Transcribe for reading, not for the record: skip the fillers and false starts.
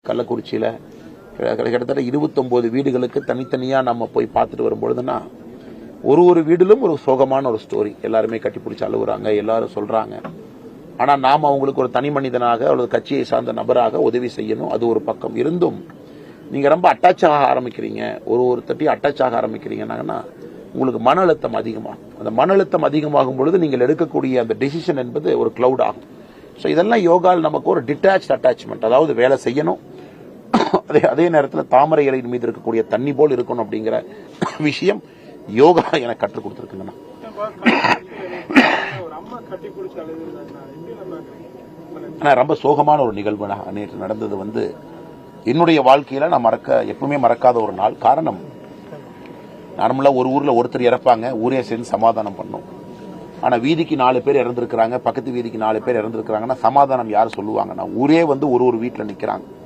கள்ளக்குறிச்சியில் கிட்டத்தட்ட 29 வீடுகளுக்கு தனித்தனியாக நம்ம போய் பார்த்துட்டு வரும்பொழுதுன்னா ஒரு வீட்டிலும் ஒரு சோகமான ஒரு ஸ்டோரி. எல்லாருமே கட்டிப்பிடிச்சு அழுகுறாங்க, எல்லாரும் சொல்கிறாங்க. ஆனால் நாம் அவங்களுக்கு ஒரு தனி மனிதனாக அல்லது கட்சியை சார்ந்த நபராக உதவி செய்யணும். அது ஒரு பக்கம் இருந்தும் நீங்கள் ரொம்ப அட்டாச் ஆக ஆரம்பிக்கிறீங்க, ஒருத்தட்டையும் அட்டாச் ஆக ஆரம்பிக்கிறீங்கன்னா உங்களுக்கு மன அழுத்தம் அதிகமாகும். அந்த மன அழுத்தம் அதிகமாகும் பொழுது நீங்கள் எடுக்கக்கூடிய அந்த டெசிஷன் என்பது ஒரு கிளவுட் ஆகும். ஸோ இதெல்லாம் யோகாவில் நமக்கு ஒரு டிட்டாச் அட்டாச்மெண்ட், அதாவது வேலை செய்யணும், அதே நேரத்தில் தாமரை இலையின் மீது இருக்கக்கூடிய தண்ணி போல் இருக்கணும் அப்படிங்கிற விஷயம் யோகா எனக்கு கற்றுக் கொடுத்துருக்குங்கண்ணா. ரொம்ப சோகமான ஒரு நிகழ்வு நேற்று நடந்தது. என்னுடைய வாழ்க்கையில நான் எப்பவுமே மறக்காத ஒரு நாள். காரணம், நார்மலா ஒரு ஊர்ல ஒருத்தர் இறப்பாங்க, ஊரே சேர்ந்து சமாதானம் பண்ணும். ஆனா வீதிக்கு 4 பேர் இறந்திருக்கிறாங்க, பக்கத்து வீதிக்கு 4 பேர் இறந்திருக்கிறாங்கன்னா சமாதானம் யார் சொல்லுவாங்கன்னா ஊரே ஒரு வீட்டுல நிக்கிறாங்க.